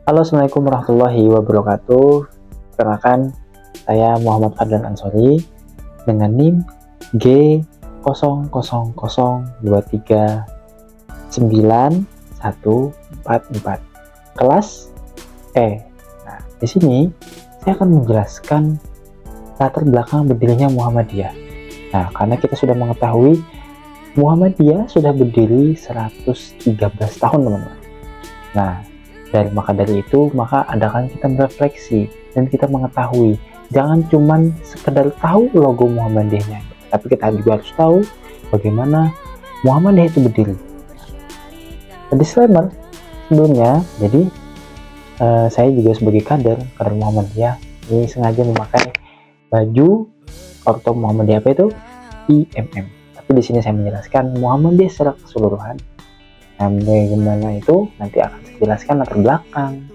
Halo, Assalamualaikum warahmatullahi wabarakatuh. Perkenalkan, saya Muhammad Fadlan Ansori dengan NIM G0002391144 kelas E. Nah, di sini saya akan menjelaskan latar belakang berdirinya Muhammadiyah. Nah, karena kita sudah mengetahui Muhammadiyah sudah berdiri 113 tahun, teman-teman. Nah, dari itu, maka adakan kita merefleksi dan kita mengetahui, jangan cuman sekedar tahu logo Muhammadiyahnya, tapi kita juga harus tahu bagaimana Muhammadiyah itu berdiri. Disclaimer sebelumnya, jadi saya juga sebagai kader Muhammadiyah ini sengaja memakai baju orto Muhammadiyah, apa itu? IMM. Tapi di sini saya menjelaskan Muhammadiyah secara keseluruhan. Nah, bagaimana itu nanti akan saya jelaskan latar belakang,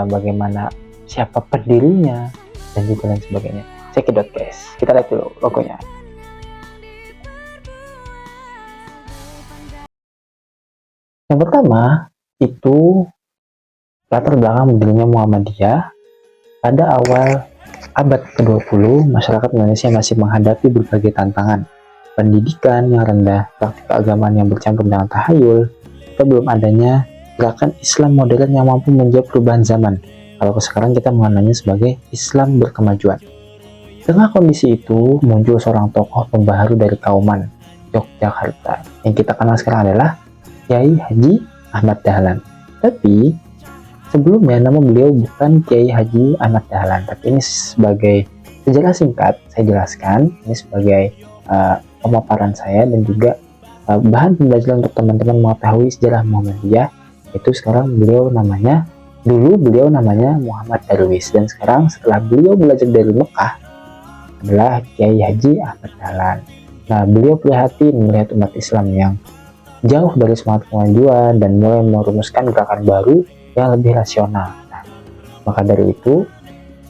bagaimana siapa pendirinya, dan juga lain sebagainya. Cekidot guys, kita lihat dulu logonya. Yang pertama itu latar belakang berdirinya Muhammadiyah. Pada awal abad ke-20, masyarakat Indonesia masih menghadapi berbagai tantangan. Pendidikan yang rendah, praktik keagamaan yang bercampur dengan tahayul, atau belum adanya gerakan Islam modern yang mampu menjawab perubahan zaman. Kalau sekarang kita mengenalnya sebagai Islam berkemajuan. Tengah kondisi itu, muncul seorang tokoh pembaharu dari Kauman, Yogyakarta. Yang kita kenal sekarang adalah Kiai Haji Ahmad Dahlan. Tapi sebelumnya nama beliau bukan Kiai Haji Ahmad Dahlan, tapi ini sebagai sejarah singkat saya jelaskan, ini sebagai pemaparan saya dan juga bahan pembelajaran untuk teman-teman mengetahui sejarah Muhammadiyah. Itu sekarang dulu beliau namanya Muhammad Darwis, dan sekarang setelah beliau belajar dari Mekah adalah Kiai Haji Ahmad Dahlan. Nah, beliau prihatin melihat umat Islam yang jauh dari semangat kemajuan dan mulai merumuskan gerakan baru yang lebih rasional. Nah, maka dari itu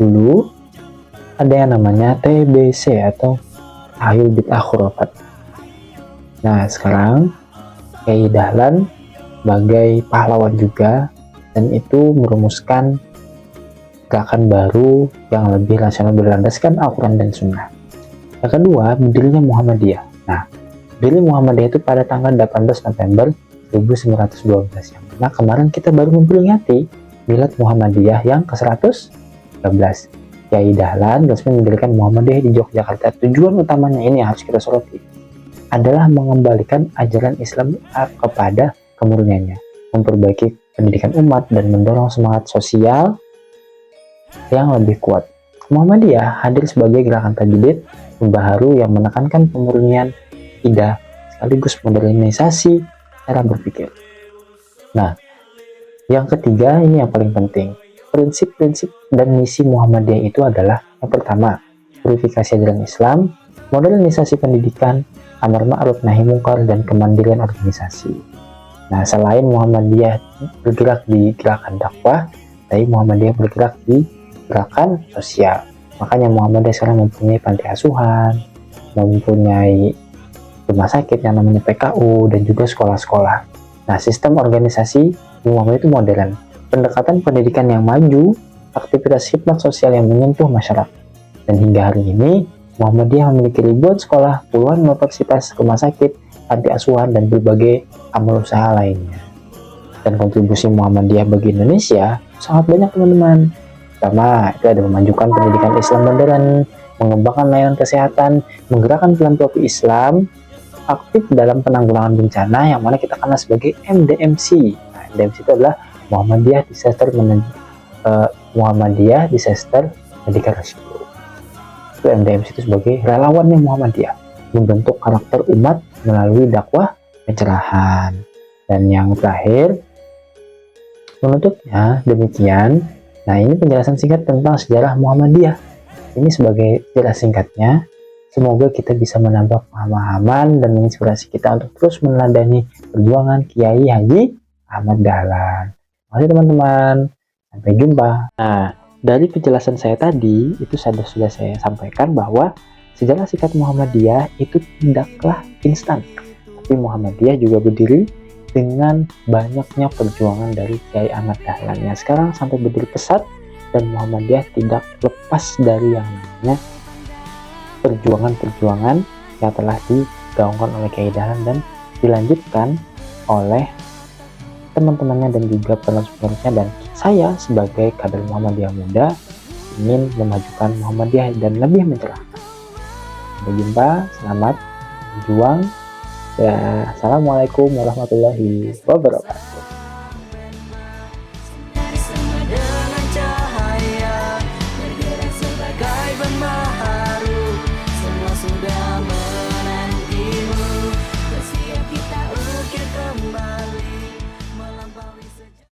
dulu ada yang namanya TBC atau Tahayul Bid'ah Khurafat. Nah, sekarang Kiai Dahlan sebagai pahlawan juga, dan itu merumuskan gerakan baru yang lebih rasional berlandaskan Al-Quran dan Sunnah. Yang kedua, berdirinya Muhammadiyah. Nah, berdiri Muhammadiyah itu pada tanggal 18 November 1912, yang mana kemarin kita baru memperingati Milad Muhammadiyah yang ke-113. Kiai Dahlan resmi mendirikan Muhammadiyah di Yogyakarta. Tujuan utamanya ini yang harus kita soroti adalah mengembalikan ajaran Islam kepada kemurniannya, memperbaiki pendidikan umat, dan mendorong semangat sosial yang lebih kuat. Muhammadiyah hadir sebagai gerakan tajdid pembaharu yang menekankan pemurnian akidah sekaligus modernisasi cara berpikir. Nah, yang ketiga ini yang paling penting. Prinsip-prinsip dan misi Muhammadiyah itu adalah yang pertama, purifikasi ajaran Islam, modernisasi pendidikan, amar ma'ruf nahi mungkar, dan kemandirian organisasi. Nah, selain Muhammadiyah bergerak di gerakan dakwah, tapi Muhammadiyah bergerak di gerakan sosial. Makanya Muhammadiyah sekarang mempunyai panti asuhan, mempunyai rumah sakit yang namanya PKU, dan juga sekolah-sekolah. Nah, sistem organisasi Muhammadiyah itu modern, pendekatan pendidikan yang maju, aktivitas khidmat sosial yang menyentuh masyarakat. Dan hingga hari ini, Muhammadiyah memiliki ribuan sekolah, puluhan universitas, rumah sakit, panti asuhan, dan berbagai amal usaha lainnya. Dan kontribusi Muhammadiyah bagi Indonesia sangat banyak, teman-teman. Pertama, itu ada memajukan pendidikan Islam modern, mengembangkan layanan kesehatan, menggerakkan filantropi Islam, aktif dalam penanggulangan bencana yang mana kita kenal sebagai MDMC. Nah, MDMC itu adalah Muhammadiyah Disaster Medical Rescue. Itu MDMC itu sebagai relawannya Muhammadiyah, membentuk karakter umat melalui dakwah pencerahan. Dan yang terakhir, menutupnya demikian. Nah, ini penjelasan singkat tentang sejarah Muhammadiyah. Ini sebagai sejarah singkatnya. Semoga kita bisa menambah pemahaman dan menginspirasi kita untuk terus meneladani perjuangan Kiai Haji Ahmad Dahlan. Terima kasih, teman-teman. Sampai jumpa. Nah, dari penjelasan saya tadi, itu sudah saya sampaikan bahwa sejarah singkat Muhammadiyah itu tidaklah instan. Tapi Muhammadiyah juga berdiri dengan banyaknya perjuangan dari Kiai Ahmad Dahlan yang sekarang sampai berdiri pesat, dan Muhammadiyah tidak lepas dari yang namanya perjuangan-perjuangan yang telah digaungkan oleh Kiai Dahlan dan dilanjutkan oleh teman-temannya dan juga penerus-penerusnya. Dan saya sebagai kader Muhammadiyah muda ingin memajukan Muhammadiyah dan lebih mencerahkan. Sampai jumpa, selamat berjuang. Ya, assalamualaikum warahmatullahi wabarakatuh.